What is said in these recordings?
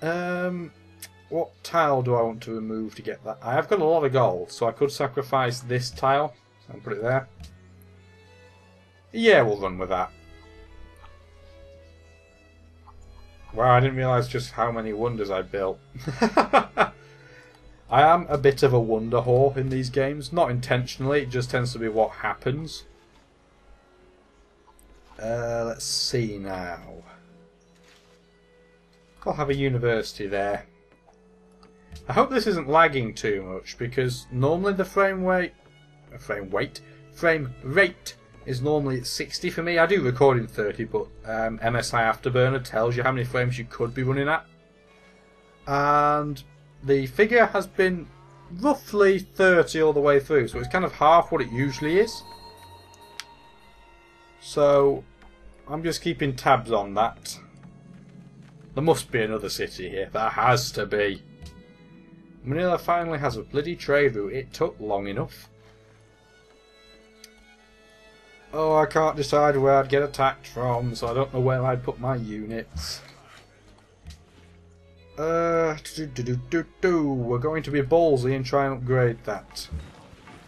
What tile do I want to remove to get that? I have got a lot of gold, so I could sacrifice this tile and put it there. Yeah, we'll run with that. Wow, I didn't realise just how many wonders I built. I am a bit of a wonder whore in these games. Not intentionally, it just tends to be what happens. Let's see now. I'll have a university there. I hope this isn't lagging too much, because normally the frame rate is normally at 60 for me. I do record in 30, but MSI Afterburner tells you how many frames you could be running at. And the figure has been roughly 30 all the way through, so it's kind of half what it usually is. So I'm just keeping tabs on that. There must be another city here. There has to be. Manila finally has a bloody trade route. It took long enough. Oh, I can't decide where I'd get attacked from, so I don't know where I'd put my units. We're going to be ballsy and try and upgrade that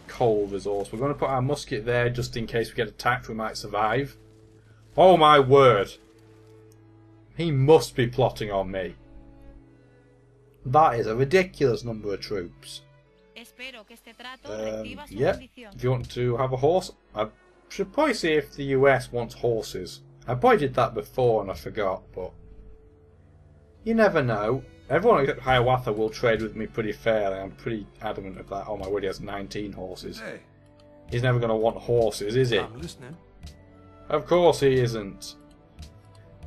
coal resource. We're going to put our musket there just in case we get attacked. We might survive. Oh my word! He must be plotting on me. That is a ridiculous number of troops. Yeah, if you want to have a horse, I should probably see if the US wants horses. I probably did that before and I forgot, but you never know. Everyone except Hiawatha will trade with me pretty fairly. I'm pretty adamant of that. Oh my word, he has 19 horses. Hey. He's never going to want horses, is he? I'm listening. Of course he isn't.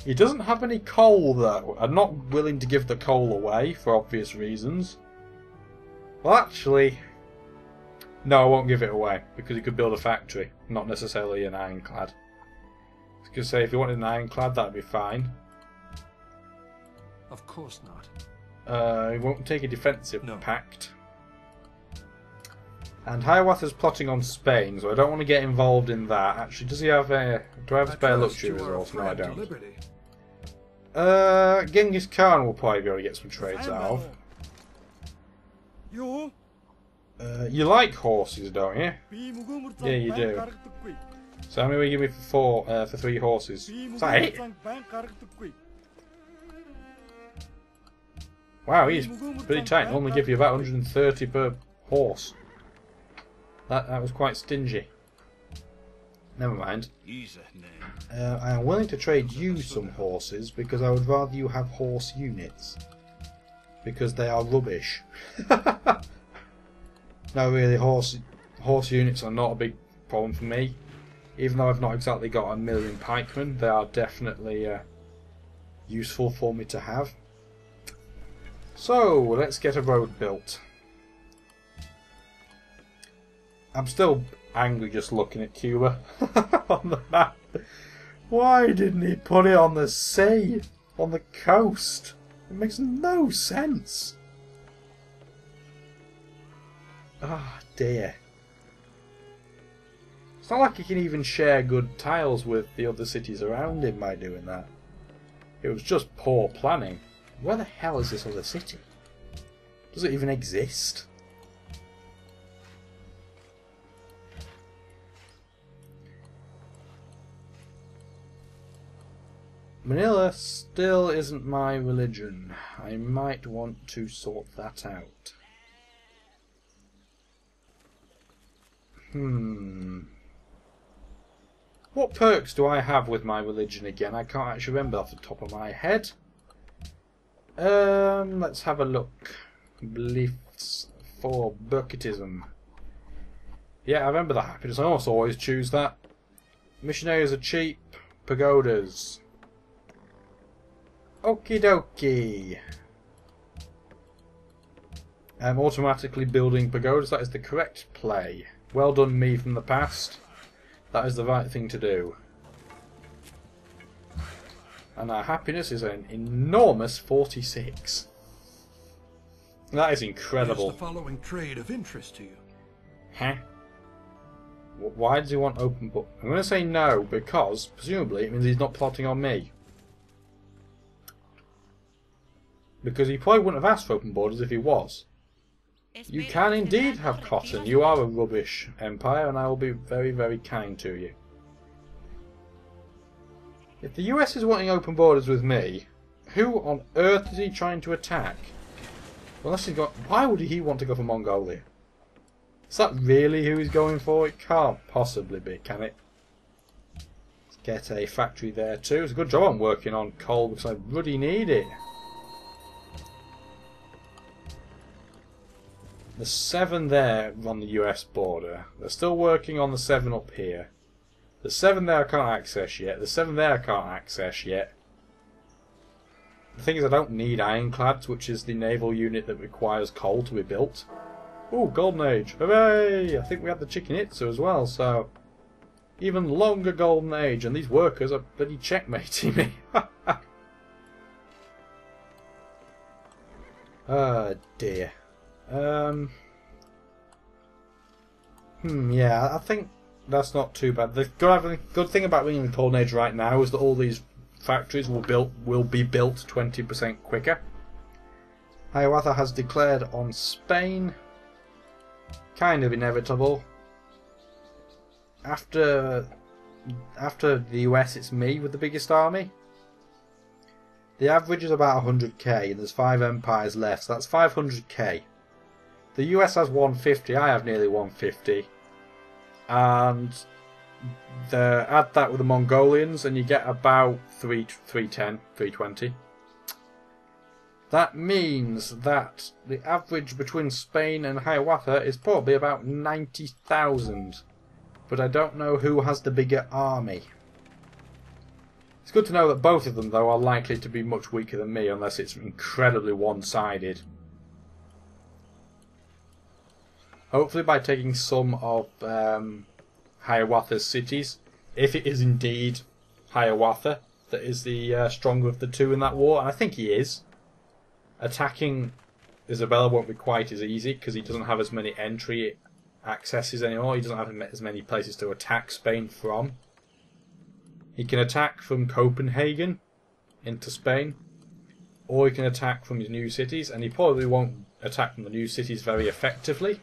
He doesn't have any coal though. I'm not willing to give the coal away for obvious reasons. Well, actually, no, I won't give it away because he could build a factory, not necessarily an ironclad. I was going to say if he wanted an ironclad, that'd be fine. Of course not. He won't take a defensive pact. And Hiawatha's plotting on Spain, so I don't want to get involved in that. Actually, does he have a... Do I have a spare luxury resource? No, I don't. Genghis Khan will probably be able to get some trades out of. You like horses, don't you? Yeah, you do. So how many will you give me for 3 horses? Is that it? Wow, he's pretty tight. He'll only give you about 130 per horse. That was quite stingy. Never mind. I am willing to trade you some horses because I would rather you have horse units. Because they are rubbish. No, really, horse units are not a big problem for me. Even though I've not exactly got 1,000,000 pikemen, they are definitely useful for me to have. So, let's get a road built. I'm still angry just looking at Cuba on the map. Why didn't he put it on the sea? On the coast? It makes no sense. Ah, dear. It's not like he can even share good tiles with the other cities around him by doing that. It was just poor planning. Where the hell is this other city? Does it even exist? Manila still isn't my religion. I might want to sort that out. What perks do I have with my religion again? I can't actually remember off the top of my head. Let's have a look. Beliefs for Burkittism. Yeah, I remember the happiness. I also always choose that. Missionaries are cheap. Pagodas. Okie dokie. I'm automatically building pagodas. That is the correct play. Well done, me from the past. That is the right thing to do. And our happiness is an enormous 46. That is incredible. Is the following trade of interest to you? Huh? Why does he want open book? I'm going to say no because presumably it means he's not plotting on me. because he probably wouldn't have asked for open borders if he was. You can indeed have cotton. You are a rubbish empire, and I will be very, very kind to you. If the US is wanting open borders with me, who on earth is he trying to attack? Unless he's got... Why would he want to go for Mongolia? Is that really who he's going for? It can't possibly be, can it? Let's get a factory there too. It's a good job I'm working on coal because I bloody need it. The 7 there on the US border. They're still working on the 7 up here. The 7 there I can't access yet. The 7 there I can't access yet. The thing is, I don't need ironclads, which is the naval unit that requires coal to be built. Ooh, Golden Age. Hooray! I think we had the Chichen Itza as well, so... Even longer Golden Age, and these workers are bloody checkmating me. Oh dear. Yeah, I think that's not too bad. The good thing about being in the Golden Age right now is that all these factories will be built 20% quicker. Hiawatha has declared on Spain. Kind of inevitable. After the US, it's me with the biggest army. The average is about 100k, and there's 5 empires left, so that's 500k. The US has 150, I have nearly 150. And add that with the Mongolians, and you get about 310, 320. That means that the average between Spain and Hiawatha is probably about 90,000. But I don't know who has the bigger army. It's good to know that both of them, though, are likely to be much weaker than me, unless it's incredibly one-sided. Hopefully by taking some of Hiawatha's cities, if it is indeed Hiawatha that is the stronger of the two in that war, and I think he is. Attacking Isabella won't be quite as easy, because he doesn't have as many entry accesses anymore. He doesn't have as many places to attack Spain from. He can attack from Copenhagen into Spain, or he can attack from his new cities, and he probably won't attack from the new cities very effectively,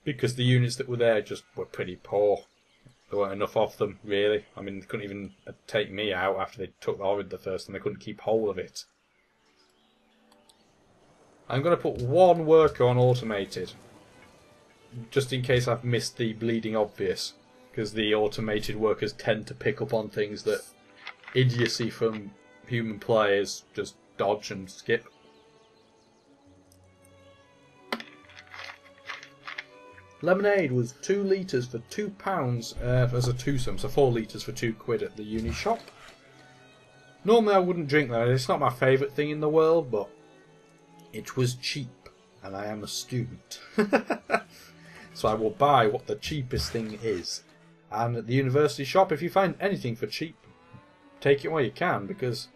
because the units that were there just were pretty poor. There weren't enough of them, really. I mean, they couldn't even take me out after they took Ohrid the first, and they couldn't keep hold of it. I'm going to put one worker on automated, just in case I've missed the bleeding obvious, because the automated workers tend to pick up on things that idiocy from human players just dodge and skip. Lemonade was 2 litres for £2 as a twosome, so 4 litres for £2 at the uni shop. Normally I wouldn't drink that, it's not my favourite thing in the world, but it was cheap, and I am a student. So I will buy what the cheapest thing is. And at the university shop, if you find anything for cheap, take it while you can, because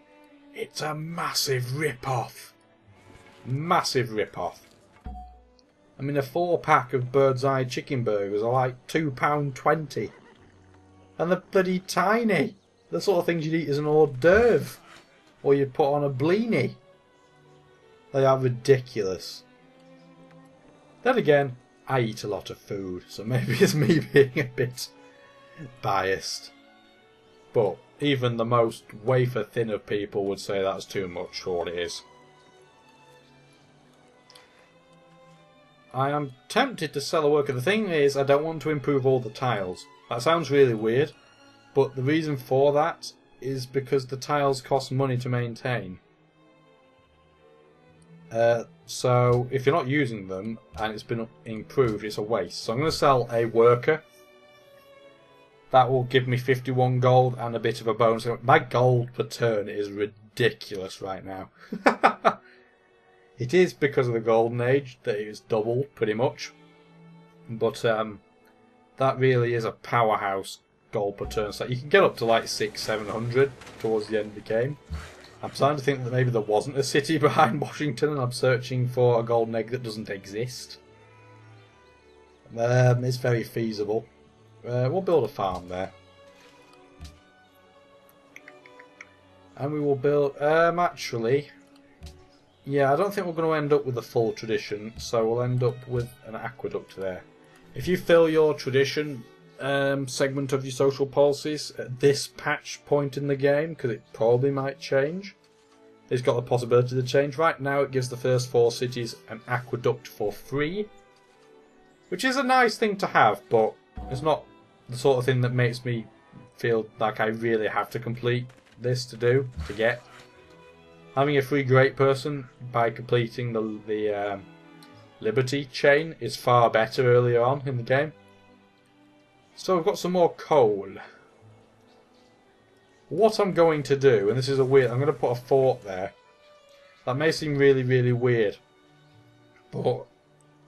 it's a massive rip-off. Massive rip-off. I mean, a 4-pack of Bird's Eye chicken burgers are like £2.20. And they're bloody tiny. The sort of things you'd eat as an hors d'oeuvre. Or you'd put on a blini. They are ridiculous. Then again, I eat a lot of food, so maybe it's me being a bit biased. But even the most wafer-thin of people would say that's too much for what it is. I am tempted to sell a worker. The thing is, I don't want to improve all the tiles. That sounds really weird, but the reason for that is because the tiles cost money to maintain. So if you're not using them and it's been improved, it's a waste. So I'm going to sell a worker. That will give me 51 gold and a bit of a bonus. My gold per turn is ridiculous right now. It is because of the Golden Age that it is doubled pretty much. But that really is a powerhouse gold per turn. So you can get up to like 600-700 towards the end of the game. I'm starting to think that maybe there wasn't a city behind Washington and I'm searching for a golden egg that doesn't exist. It's very feasible. We'll build a farm there. And we will build... actually, Yeah, I don't think we're going to end up with a full tradition, so we'll end up with an aqueduct there. If you fill your tradition segment of your social policies at this patch point in the game, because it probably might change, it's got the possibility to change. Right now it gives the first 4 cities an aqueduct for free, which is a nice thing to have, but it's not the sort of thing that makes me feel like I really have to complete this to get. Having a free great person by completing the Liberty chain is far better earlier on in the game. So we've got some more coal. What I'm going to do, and this is a weird, I'm going to put a fort there. That may seem really, really weird, but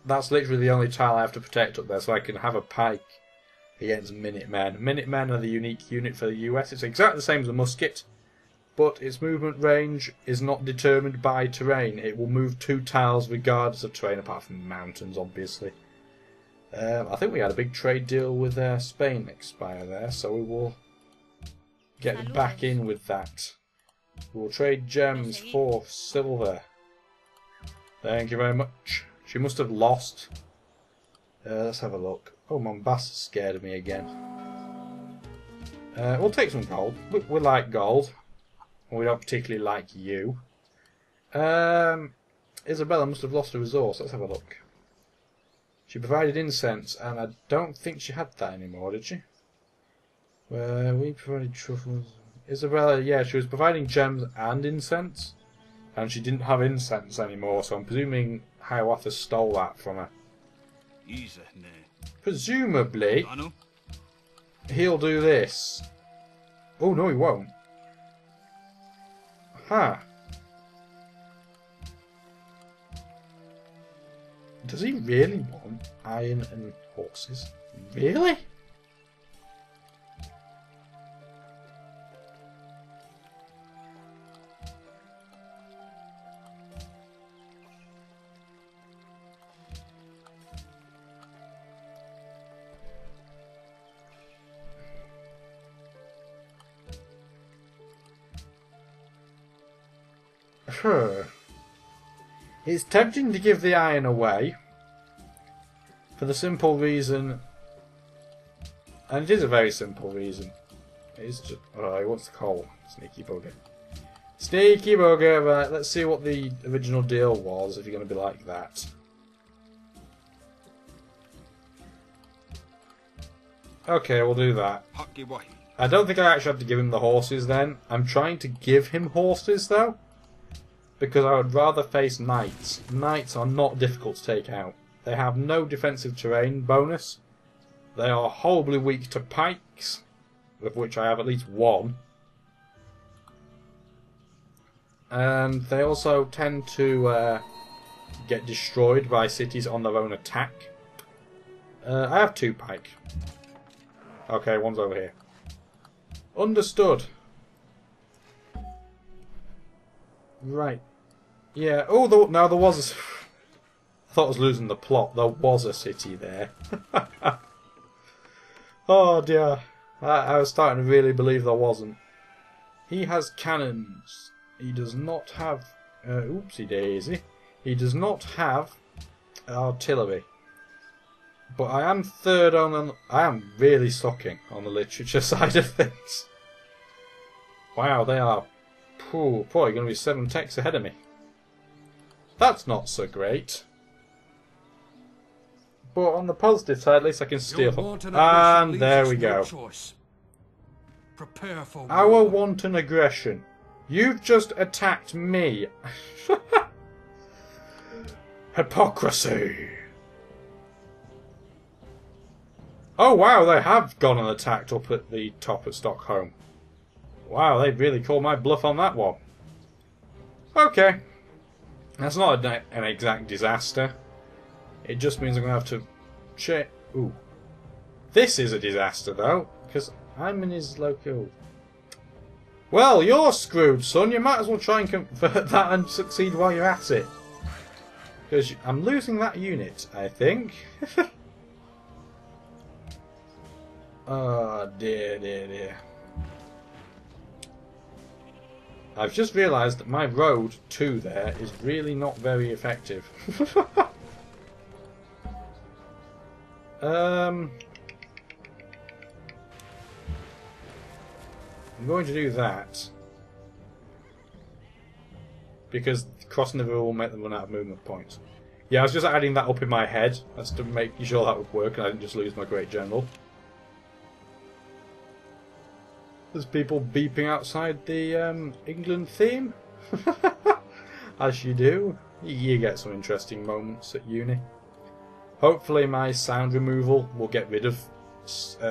that's literally the only tile I have to protect up there, so I can have a pike against Minutemen. Minutemen are the unique unit for the US. It's exactly the same as a musket, but its movement range is not determined by terrain. It will move 2 tiles regardless of terrain, apart from mountains, obviously. I think we had a big trade deal with Spain expire there, so we will get back in with that. We'll trade gems for silver. Thank you very much. She must have lost. Let's have a look. Oh, Mombasa scared me again. We'll take some gold. We like gold. We don't particularly like you. Isabella must have lost a resource. Let's have a look. She provided incense, and I don't think she had that anymore, did she? We provided truffles. Isabella, yeah, she was providing gems and incense, and she didn't have incense anymore, so I'm presuming Hiawatha stole that from her. Presumably, he'll do this. Oh, no, he won't. Huh. Does he really want iron and horses? Really? Sure. It's tempting to give the iron away for the simple reason, and it is a very simple reason. It's just, oh, he wants the coal. Sneaky bugger. Sneaky bugger. Right, let's see what the original deal was if you're going to be like that. Okay, we'll do that. I don't think I actually have to give him the horses then. I'm trying to give him horses though, because I would rather face knights. Knights are not difficult to take out. They have no defensive terrain bonus. They are horribly weak to pikes, of which I have at least 1. And they also tend to get destroyed by cities on their own attack. I have 2 pike. Okay, one's over here. Understood. Right. Yeah. Oh, now there was. I thought I was losing the plot. There was a city there. Oh dear. I was starting to really believe there wasn't. He has cannons. He does not have. Oopsie daisy. He does not have artillery. But I am third on. I am really sucking on the literature side of things. Wow, they are. Probably going to be 7 techs ahead of me. That's not so great. But on the positive side, at least I can steal them. And there we go. Prepare for war. Our wanton aggression. You've just attacked me. Hypocrisy. Oh wow, they have gone and attacked up at the top at Stockholm. Wow, they really called my bluff on that one. Okay. That's not an exact disaster. It just means I'm going to have to check. Ooh. This is a disaster, though, because I'm in his local. Well, you're screwed, son. You might as well try and convert that and succeed while you're at it. Because I'm losing that unit, I think. Oh, dear, dear, dear. I've just realised that my road to there is really not very effective. I'm going to do that because crossing the river will make them run out of movement points. Yeah, I was just adding that up in my head as to make sure that would work and I didn't just lose my great general. There's people beeping outside the England theme. As you do. You get some interesting moments at uni. Hopefully my sound removal will get rid of...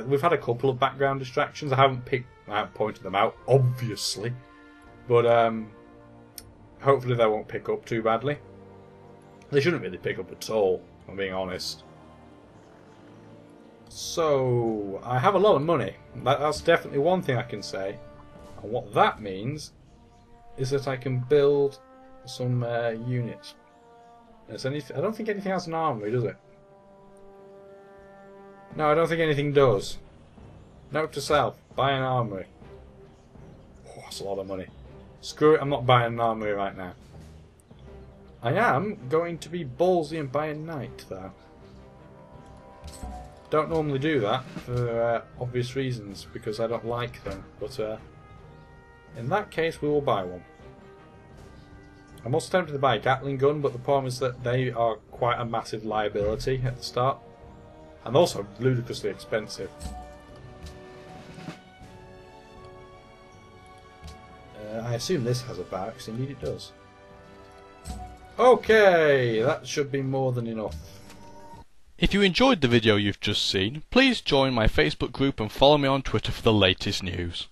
we've had a couple of background distractions. I haven't pointed them out, obviously. But hopefully they won't pick up too badly. They shouldn't really pick up at all, if I'm being honest. So, I have a lot of money. That's definitely one thing I can say. And what that means is that I can build some units. I don't think anything has an armory, does it? No, I don't think anything does. Note to self, buy an armory. Oh, that's a lot of money. Screw it, I'm not buying an armory right now. I am going to be ballsy and buy a knight, though. Don't normally do that for obvious reasons, because I don't like them, but in that case we will buy one. I'm also tempted to buy a Gatling gun, but the problem is that they are quite a massive liability at the start, and also ludicrously expensive. I assume this has a barracks, indeed it does. Okay, that should be more than enough. If you enjoyed the video you've just seen, please join my Facebook group and follow me on Twitter for the latest news.